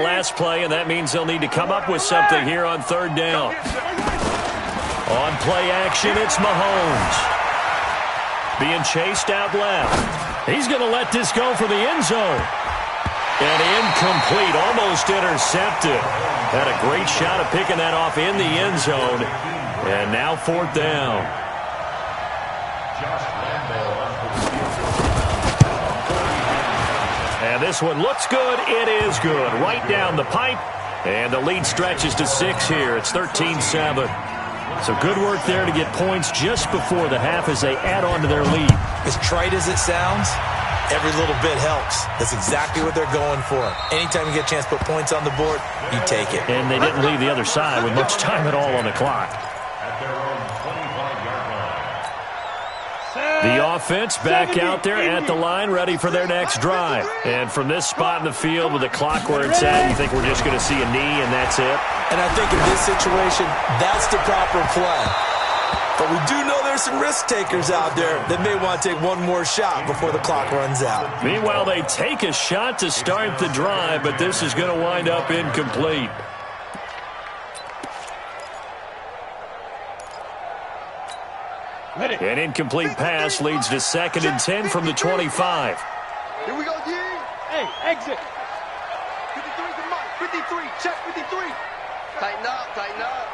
last play, and that means they'll need to come up with something here on third down. On play action, it's Mahomes. Being chased out left. He's going to let this go for the end zone. And incomplete, almost intercepted. Had a great shot of picking that off in the end zone. And now fourth down. And this one looks good. It is good. Right down the pipe. And the lead stretches to 6 here. It's 13-7. So good work there to get points just before the half as they add on to their lead. As trite as it sounds, every little bit helps. That's exactly what they're going for. Anytime you get a chance to put points on the board, you take it. And they didn't leave the other side with much time at all on the clock. The offense back out there at the line, ready for their next drive. And from this spot in the field with the clock where it's at, you think we're just going to see a knee and that's it? And I think in this situation, that's the proper play. But we do know there's some risk takers out there that may want to take one more shot before the clock runs out. Meanwhile, they take a shot to start the drive, but this is going to wind up incomplete. An incomplete pass leads to 2nd and 10 from the 25. Here we go, D. Hey, exit. 53 to Mike. 53. Check 53. Tighten up, tighten up.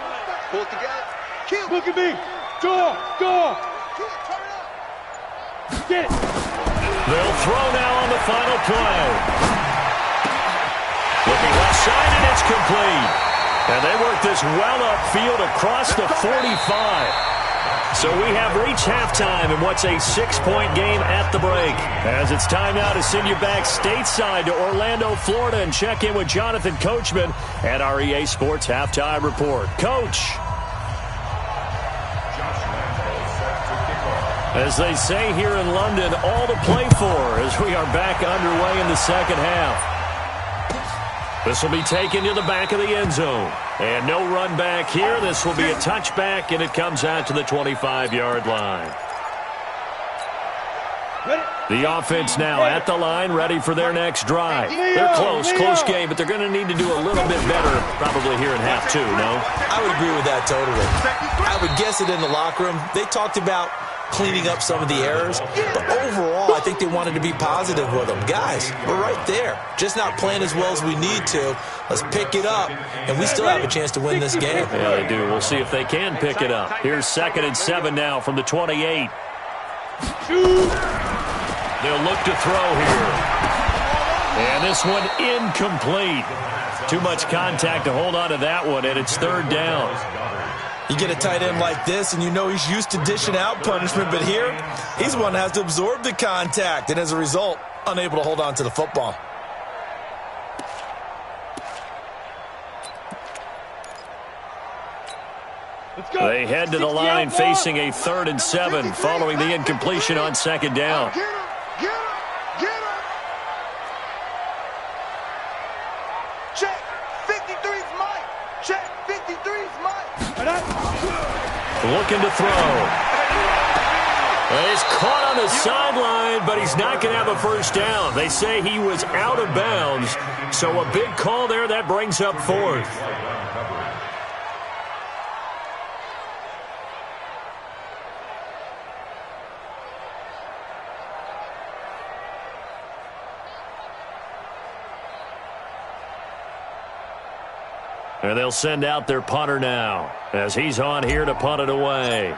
Pull it together. Kill. Look at me. Door. Kill, turn it up. Get it. They'll throw now on the final play. Looking left side, and it's complete. And they work this well upfield across the 45. So we have reached halftime in what's a 6-point game at the break. As it's time now to send you back stateside to Orlando, Florida, and check in with Jonathan Coachman at our EA Sports Halftime Report. Coach. As they say here in London, all to play for as we are back underway in the second half. This will be taken to the back of the end zone. And no run back here. This will be a touchback, and it comes out to the 25-yard line. The offense now at the line, ready for their next drive. They're close game, but they're going to need to do a little bit better probably here in half two, no? I would agree with that totally. I would guess it in the locker room. They talked about cleaning up some of the errors, but overall, I think they wanted to be positive with them. Guys, we're right there. Just not playing as well as we need to. Let's pick it up, and we still have a chance to win this game. Yeah, they do. We'll see if they can pick it up. Here's 2nd and 7 now from the 28. They'll look to throw here. And this one incomplete. Too much contact to hold on to that one, and it's 3rd down. You get a tight end like this, and you know he's used to dishing out punishment, but here, he's the one that has to absorb the contact, and as a result, unable to hold on to the football. They head to the line facing a 3rd and 7 following the incompletion on 2nd down. Get him. Check. 53's Mike. Check. 53's Mike. Looking to throw. He's caught on the sideline, but he's not going to have a first down. They say he was out of bounds, so a big call there that brings up 4th. And they'll send out their punter now as he's on here to punt it away.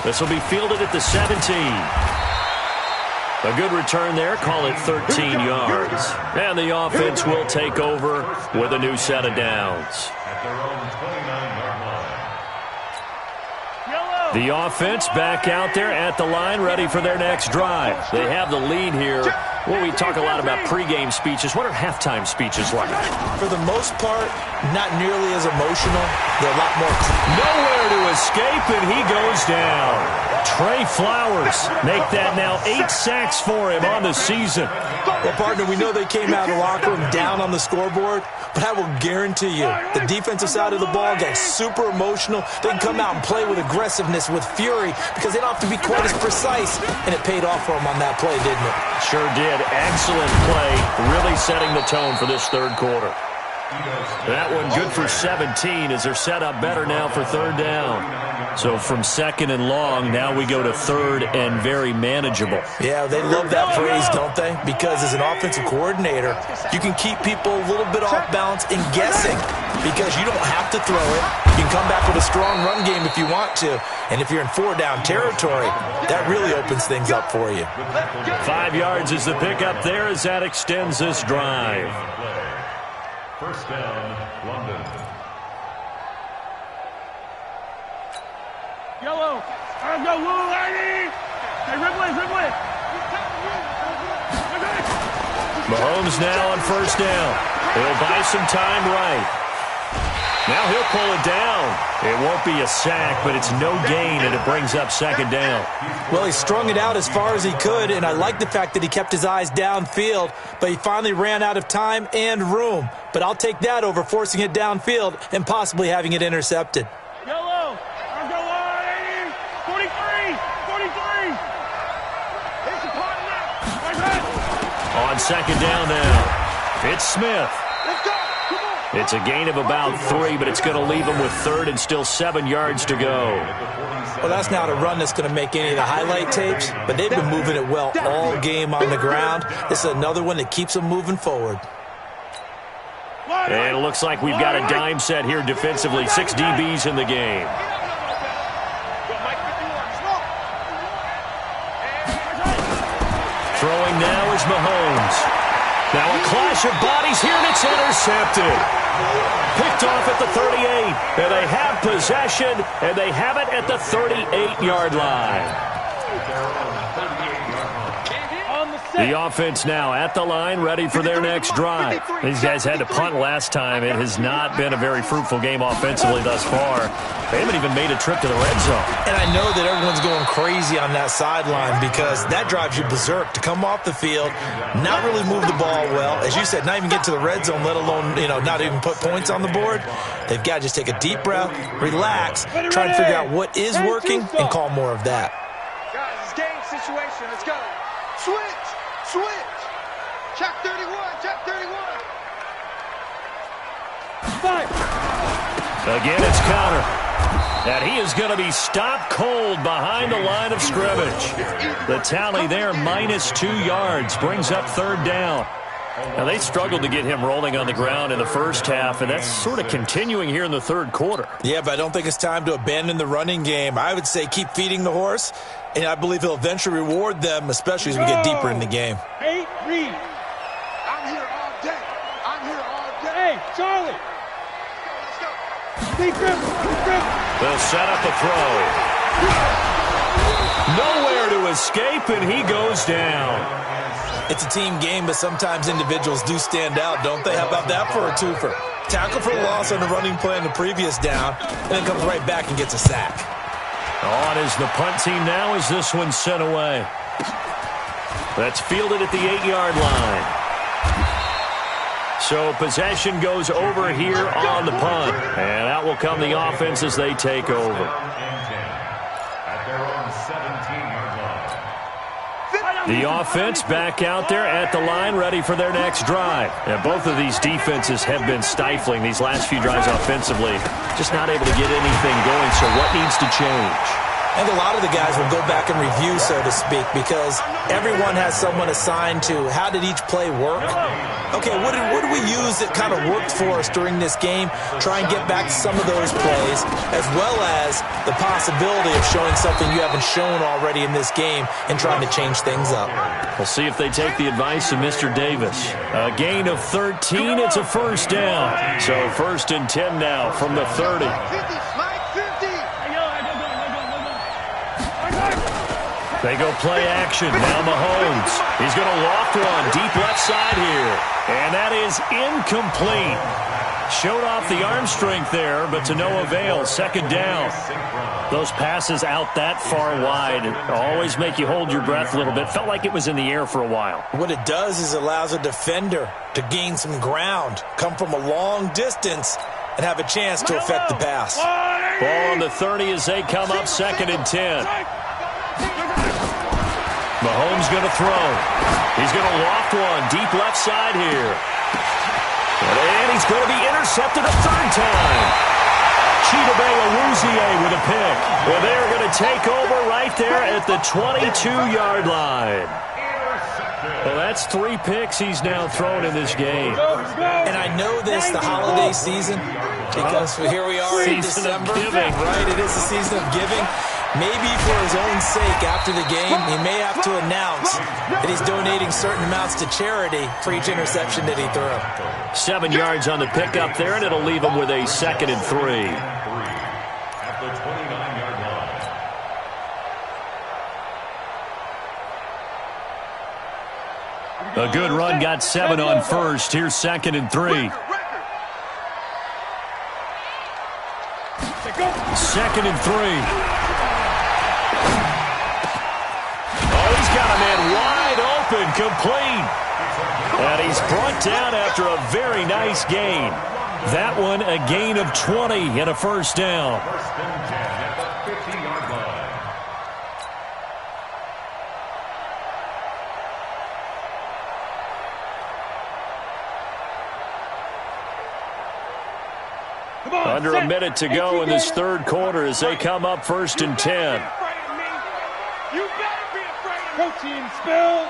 This will be fielded at the 17. A good return there. Call it 13 yards. And the offense will take over with a new set of downs. The offense back out there at the line, ready for their next drive. They have the lead here. Well, we talk a lot about pregame speeches. What are halftime speeches like? For the most part, not nearly as emotional. They're a lot more. Nowhere to escape, and he goes down. Trey Flowers make that now 8 sacks for him on the season. Well, partner, we know they came out of the locker room down on the scoreboard, but I will guarantee you the defensive side of the ball got super emotional. They can come out and play with aggressiveness, with fury, because they don't have to be quite as precise, and it paid off for them on that play, didn't it? Sure did. Excellent play, really setting the tone for this third quarter. That one good for 17 as they're set up better now for third down. So from second and long, now we go to third and very manageable. Yeah, they love that phrase, don't they? Because as an offensive coordinator, you can keep people a little bit off balance and guessing because you don't have to throw it. You can come back with a strong run game if you want to. And if you're in 4-down territory, that really opens things up for you. 5 yards is the pickup there as that extends this drive. First down, London. Yellow. Go, Lou, lady. Hey, Ripley. Mahomes now on first down. He'll buy some time right. Now he'll pull it down. It won't be a sack, but it's no gain, and it brings up second down. Well, he strung it out as far as he could, and I like the fact that he kept his eyes downfield, but he finally ran out of time and room. But I'll take that over forcing it downfield and possibly having it intercepted. Yellow. Go, 43. It's a partner. On second down now, it's Smith. Let's go. It's a gain of about 3, but it's going to leave him with third and still 7 yards to go. Well, that's not a run that's going to make any of the highlight tapes, but they've been moving it well all game on the ground. This is another one that keeps them moving forward. And it looks like we've got a dime set here defensively. 6 DBs in the game. Throwing now is Mahomes. Now a clash of bodies here, and it's intercepted. Picked off at the 38. And they have possession, and they have it at the 38-yard line. The offense now at the line, ready for their next drive. These guys had to punt last time. It has not been a very fruitful game offensively thus far. They haven't even made a trip to the red zone. And I know that everyone's going crazy on that sideline because that drives you berserk to come off the field, not really move the ball well. As you said, not even get to the red zone, let alone, not even put points on the board. They've got to just take a deep breath, relax, try to figure out what is working, and call more of that. Guys, it's game situation. Let's go. Switch. Check 31. Again, it's counter. And he is going to be stopped cold behind the line of scrimmage. The tally there, -2 yards, brings up third down. Now, they struggled to get him rolling on the ground in the first half, and that's sort of continuing here in the third quarter. Yeah, but I don't think it's time to abandon the running game. I would say keep feeding the horse, and I believe he'll eventually reward them, especially as we get deeper in the game. Hey, Reed. I'm here all day. Hey, Charlie. Let's go. Deep grip. They'll set up a throw. Nowhere to escape, and he goes down. It's a team game, but sometimes individuals do stand out, don't they? How about that for a twofer? Tackle for the loss on the running play on the previous down, and then comes right back and gets a sack. On is the punt team now as this one's sent away. That's fielded at the 8-yard line. So possession goes over here on the punt, and out will come the offense as they take over. The offense back out there at the line, ready for their next drive. And both of these defenses have been stifling these last few drives offensively. Just not able to get anything going, so what needs to change? And a lot of the guys will go back and review, so to speak, because everyone has someone assigned to how did each play work. Okay, what did we use that kind of worked for us during this game? Try and get back to some of those plays, as well as the possibility of showing something you haven't shown already in this game and trying to change things up. We'll see if they take the advice of Mr. Davis. A gain of 13, it's a first down. So 1st and 10 now from the 30. They go play action. Now Mahomes. He's going to loft one deep left side here. And that is incomplete. Showed off the arm strength there, but to no avail. Second down. Those passes out that far wide always make you hold your breath a little bit. Felt like it was in the air for a while. What it does is it allows a defender to gain some ground, come from a long distance, and have a chance to affect the pass. Ball on the 30 as they come up, 2nd and 10. Mahomes going to throw. He's going to loft one deep left side here. And he's going to be intercepted a third time. Chidobe Awuzie with a pick. Well, they're going to take over right there at the 22-yard line. Well, that's 3 picks he's now thrown in this game. And I know this, the holiday season, because here we are in December. Right, it is the season of giving. Maybe for his own sake, after the game, he may have to announce that he's donating certain amounts to charity for each interception that he threw. 7 yards on the pickup there, and it'll leave him with a 2nd and 3. At the 29-yard line. A good run, got 7 on first. Here's 2nd and 3. 2nd and 3. Got a man wide open, complete. And he's brought down after a very nice gain. That one a gain of 20 and a first down. First and 10 at the 50-yard line. Under a minute to go in this third quarter as they come up 1st and 10. Protein spills.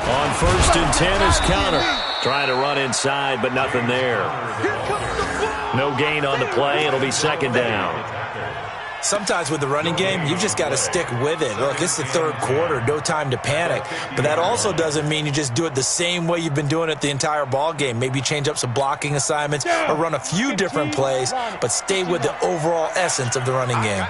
On 1st and 10 is Counter. Trying to run inside, but nothing there. No gain on the play. It'll be 2nd down. Sometimes with the running game, you've just got to stick with it. Look, it's the third quarter, no time to panic. But that also doesn't mean you just do it the same way you've been doing it the entire ball game. Maybe change up some blocking assignments or run a few different plays, but stay with the overall essence of the running game.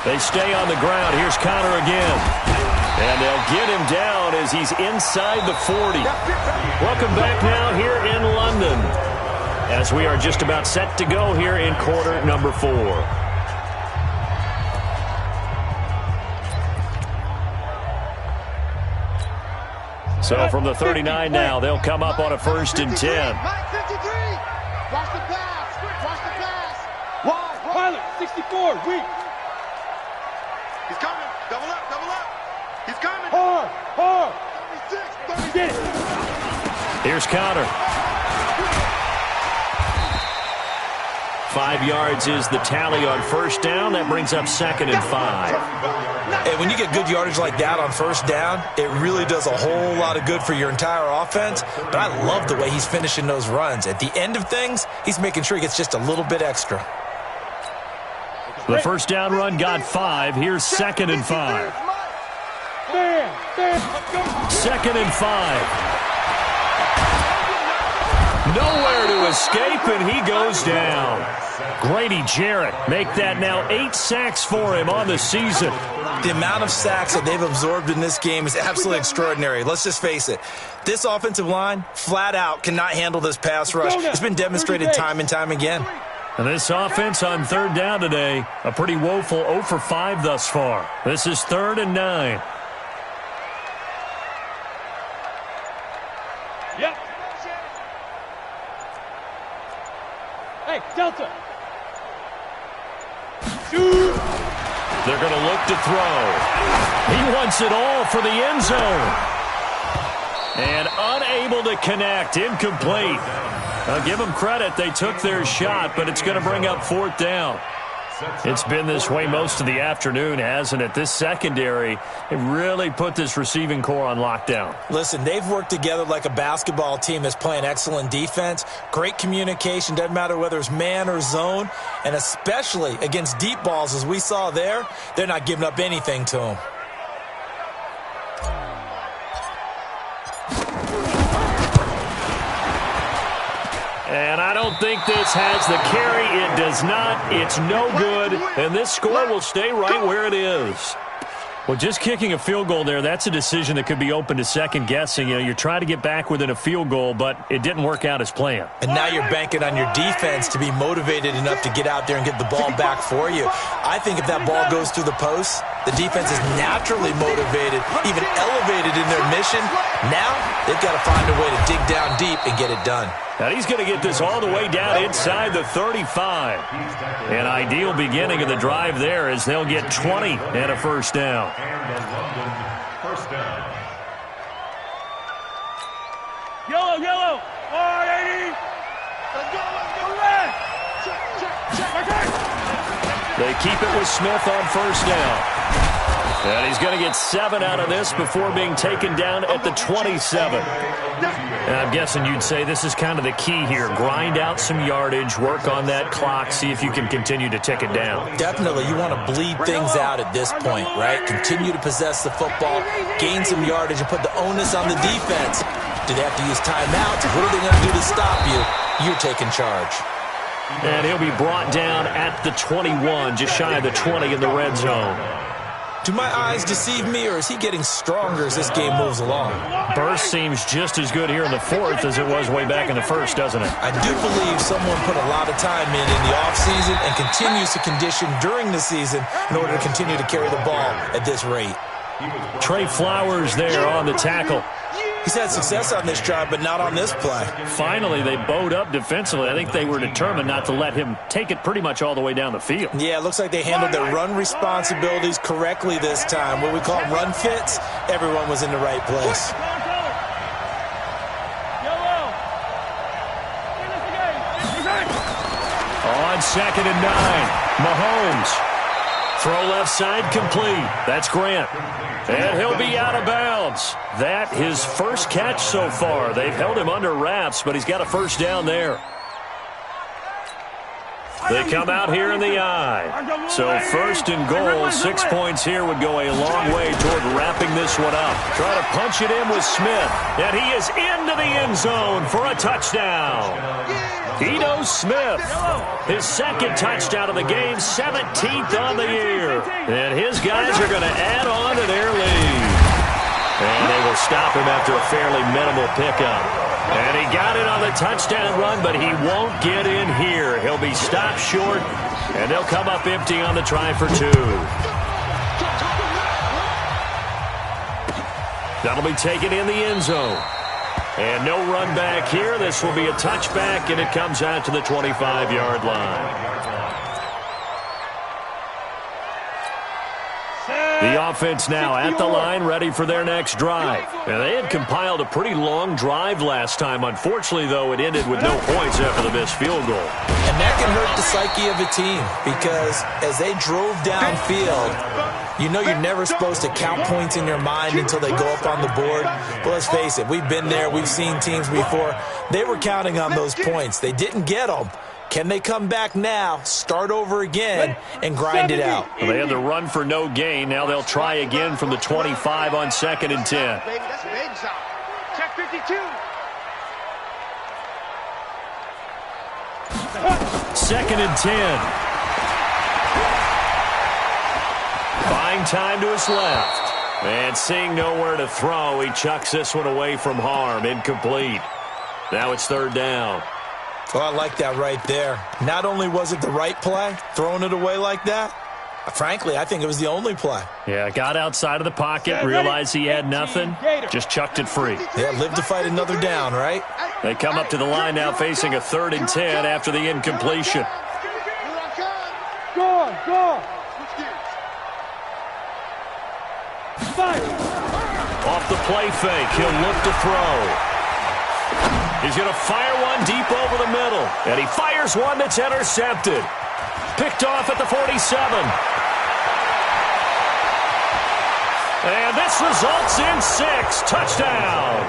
They stay on the ground. Here's Connor again. And they'll get him down as he's inside the 40. Welcome back now here in London as we are just about set to go here in quarter number 4. So from the 39 now, they'll come up on a 1st and 10. Watch the pass. Watch the pass. Wide. Pilot, 64, weak. He's coming. Double up, double up. He's coming. Hard, hard. 36, 36. Here's Counter. 5 yards is the tally on first down. That brings up 2nd and 5. And when you get good yardage like that on first down, it really does a whole lot of good for your entire offense. But I love the way he's finishing those runs. At the end of things, he's making sure he gets just a little bit extra. The first down run got 5. Here's 2nd and 5. 2nd and 5. Nowhere to escape, and he goes down. Grady Jarrett make that now 8 sacks for him on the season. The amount of sacks that they've absorbed in this game is absolutely extraordinary. Let's just face it. This offensive line, flat out, cannot handle this pass rush. It's been demonstrated time and time again. And this offense on third down today, a pretty woeful 0 for 5 thus far. This is 3rd and 9. Yep. Hey, Delta. Shoot. They're going to look to throw. He wants it all for the end zone. And unable to connect, incomplete. I'll give them credit. They took their shot, but it's going to bring up 4th down. It's been this way most of the afternoon, hasn't it? This secondary, it really put this receiving core on lockdown. Listen, they've worked together like a basketball team that's playing excellent defense. Great communication, doesn't matter whether it's man or zone. And especially against deep balls, as we saw there, they're not giving up anything to them. And I don't don't think this has the carry. It does not. It's no good. And this score will stay right where it is. Well, just kicking a field goal there, that's a decision that could be open to second-guessing. You know, you're trying to get back within a field goal, but it didn't work out as planned. And now you're banking on your defense to be motivated enough to get out there and get the ball back for you. I think if that ball goes through the post, the defense is naturally motivated, even elevated in their mission. Now they've got to find a way to dig down deep and get it done. Now he's going to get this all the way down inside the 35. An ideal beginning of the drive there as they'll get 20 and a first down. First down. Yellow. 180. Let's go. Check. They keep it with Smith on first down. And he's going to get 7 out of this before being taken down at the 27. And I'm guessing you'd say this is kind of the key here. Grind out some yardage, work on that clock, see if you can continue to tick it down. Definitely. You want to bleed things out at this point, right? Continue to possess the football, gain some yardage, and put the onus on the defense. Do they have to use timeouts? What are they going to do to stop you? You're taking charge. And he'll be brought down at the 21, just shy of the 20 in the red zone. Do my eyes deceive me, or is he getting stronger as this game moves along? Burst seems just as good here in the fourth as it was way back in the first, doesn't it? I do believe someone put a lot of time in the offseason and continues to condition during the season in order to continue to carry the ball at this rate. Trey Flowers there on the tackle. He's had success on this drive, but not on this play. Finally, they bowed up defensively. I think they were determined not to let him take it pretty much all the way down the field. Yeah, it looks like they handled their run responsibilities correctly this time. What we call them run fits, everyone was in the right place. On 2nd and 9, Mahomes. Throw left side complete. That's Grant. And he'll be out of bounds. That his first catch so far. They've held him under wraps, but he's got a first down there. They come out here in the I. So 1st and goal, 6 points here would go a long way toward wrapping this one up. Try to punch it in with Smith. And he is into the end zone for a touchdown. Ito Smith, his 2nd touchdown of the game, 17th on the year. And his guys are going to add on to their lead. And they will stop him after a fairly minimal pickup. And he got it on the touchdown run, but he won't get in here. He'll be stopped short, and they'll come up empty on the try for 2. That'll be taken in the end zone. And no run back here. This will be a touchback, and it comes out to the 25-yard line. The offense now at the line, ready for their next drive. And they had compiled a pretty long drive last time. Unfortunately, though, it ended with no points after the missed field goal. And that can hurt the psyche of a team because as they drove downfield, you know you're never supposed to count points in your mind until they go up on the board. But let's face it, we've been there. We've seen teams before. They were counting on those points. They didn't get them. Can they come back now, start over again, and grind it out? Well, they had the run for no gain. Now they'll try again from the 25 on 2nd and 10. Check 52. 2nd and 10. Buying time to his left. And seeing nowhere to throw, he chucks this one away from harm. Incomplete. Now it's 3rd down. Oh, I like that right there. Not only was it the right play, throwing it away like that, frankly, I think it was the only play. Yeah, got outside of the pocket, realized he had nothing, just chucked it free. Yeah, live to fight another down, right? They come up to the line now facing a 3rd and 10 after the incompletion. Go. Off the play fake, he'll look to throw. He's going to fire one deep over the middle. And he fires one that's intercepted. Picked off at the 47. And this results in 6. Touchdown.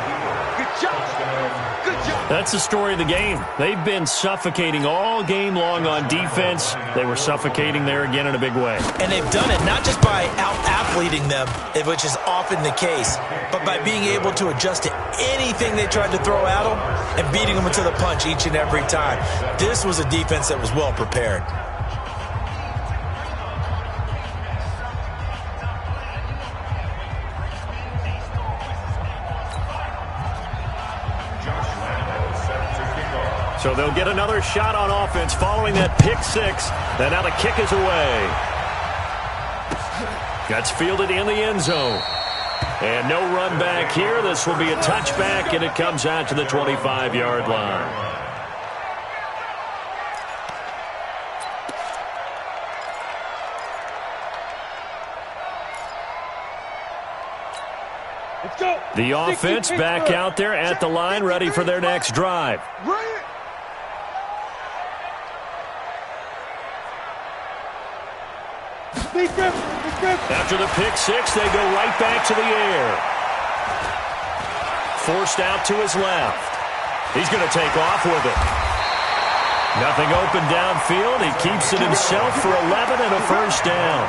Good job. That's the story of the game. They've been suffocating all game long on defense. They were suffocating there again in a big way. And they've done it not just by out-athleting them, which is often the case, but by being able to adjust to anything they tried to throw at them and beating them to the punch each and every time. This was a defense that was well prepared. So they'll get another shot on offense following that pick six. And now the kick is away. That's fielded in the end zone. And no run back here. This will be a touchback, and it comes out to the 25-yard line. Let's go. The offense back out there at the line, ready for their next drive. After the pick six, they go right back to the air. Forced out to his left. He's going to take off with it. Nothing open downfield. He keeps it himself for 11 and a first down.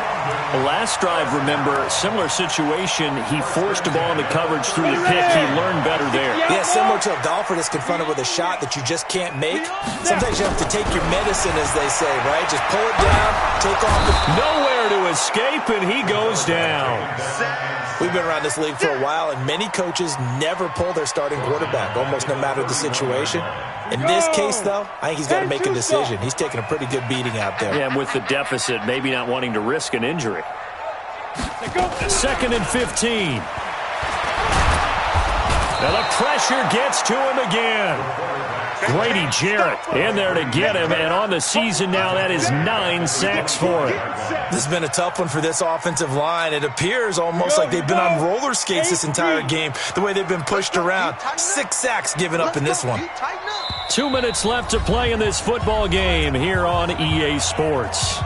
The last drive, remember, similar situation. He forced the ball into coverage through the pick. He learned better there. Yeah, similar to a golfer that's confronted with a shot that you just can't make. Sometimes you have to take your medicine, as they say, right? Just pull it down, take off the... Nowhere to escape, and he goes down. We've been around this league for a while, and many coaches never pull their starting quarterback, almost no matter the situation. In this case, though, I think he's got to make a decision. He's taking a pretty good beating out there. Yeah, and with the deficit, maybe not wanting to risk an injury. 2nd and 15. Now the pressure gets to him again. Grady Jarrett in there to get him, and on the season now, that is 9 sacks for him. This has been a tough one for this offensive line. It appears almost like they've been on roller skates this entire game, the way they've been pushed around. 6 sacks given up in this one. 2 minutes left to play in this football game here on EA Sports.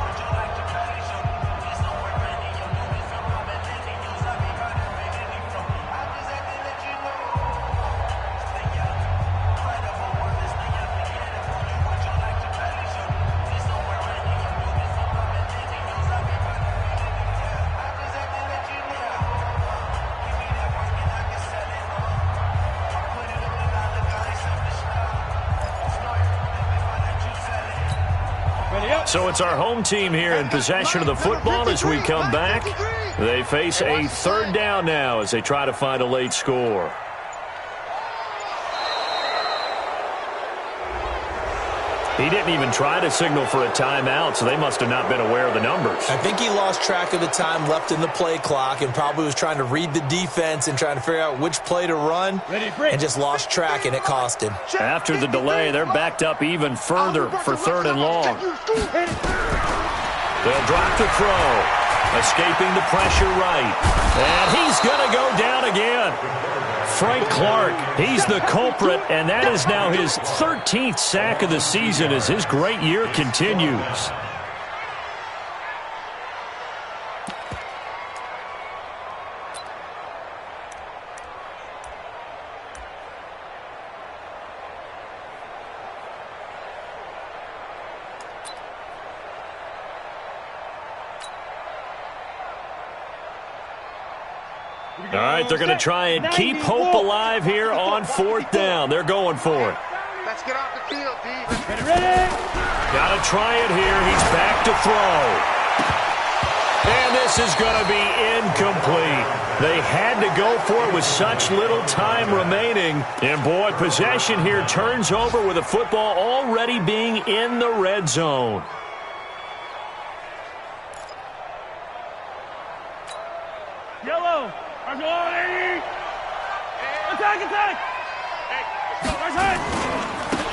So it's our home team here in possession of the football as we come back. They face a 3rd down now as they try to find a late score. He didn't even try to signal for a timeout, so they must have not been aware of the numbers. I think he lost track of the time left in the play clock and probably was trying to read the defense and trying to figure out which play to run and just lost track, and it cost him. After the delay, they're backed up even further for 3rd and long. They'll drop the throw. Escaping the pressure right. And he's going to go down again. Frank Clark, he's the culprit, and that is now his 13th sack of the season as his great year continues. All right, they're going to try and keep hope alive here on 4th down. They're going for it. Let's get off the field, D. Got to try it here. He's back to throw. And this is going to be incomplete. They had to go for it with such little time remaining. And, boy, possession here turns over with the football already being in the red zone. Yellow. Attack!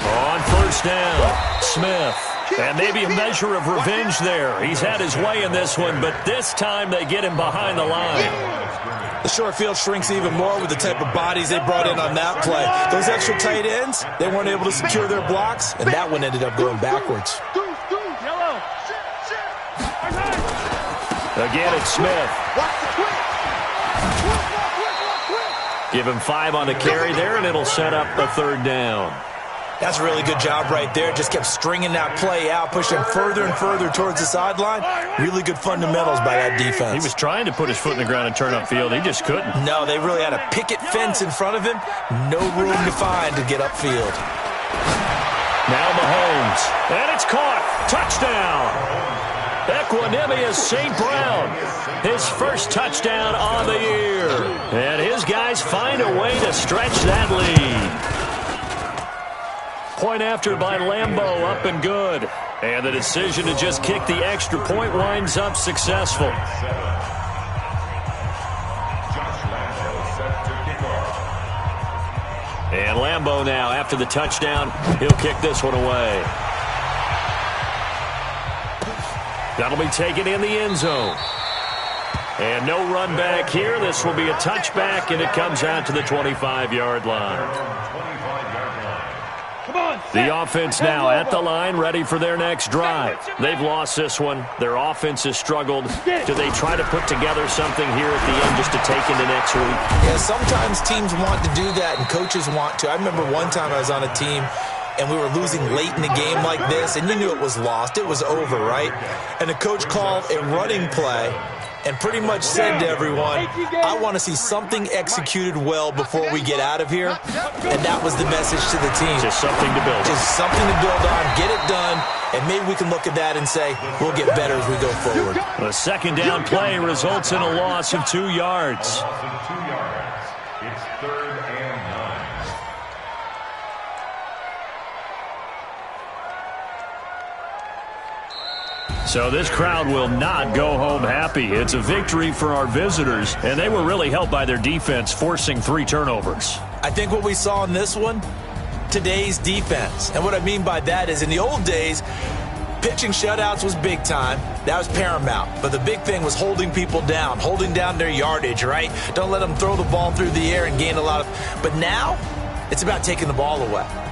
On 1st down, Smith. And maybe a measure of revenge there. He's had his way in this one, but this time they get him behind the line. The short field shrinks even more with the type of bodies they brought in on that play. Those extra tight ends, they weren't able to secure their blocks, and that one ended up going backwards. Again, it's Smith. Give him 5 on the carry there, and it'll set up a 3rd down. That's a really good job right there. Just kept stringing that play out, pushing him further and further towards the sideline. Really good fundamentals by that defense. He was trying to put his foot in the ground and turn upfield. He just couldn't. No, they really had a picket fence in front of him. No room to find to get upfield. Now Mahomes, and it's caught. Touchdown. Equanimous St. Brown, his first touchdown on the year. And his guys find a way to stretch that lead. Point after by Lambeau, up and good. And the decision to just kick the extra point winds up successful. And Lambeau now, after the touchdown, he'll kick this one away. That'll be taken in the end zone. And no run back here. This will be a touchback, and it comes out to the 25-yard line. The offense now at the line, ready for their next drive. They've lost this one. Their offense has struggled. Do they try to put together something here at the end just to take into next week? Yeah, sometimes teams want to do that, and coaches want to. I remember one time I was on a team, and we were losing late in a game like this, and you knew it was lost. It was over, right? And the coach called a running play and pretty much said to everyone, I want to see something executed well before we get out of here. And that was the message to the team. Just something to build on. Just something to build on, get it done, and maybe we can look at that and say, we'll get better as we go forward. A second down play results in a loss of 2 yards. It's 3rd and 9. So this crowd will not go home happy. It's a victory for our visitors, and they were really helped by their defense, forcing 3 turnovers. I think what we saw in this one, today's defense. And what I mean by that is in the old days, pitching shutouts was big time. That was paramount. But the big thing was holding people down, holding down their yardage, right? Don't let them throw the ball through the air and gain a lot of... But now, it's about taking the ball away.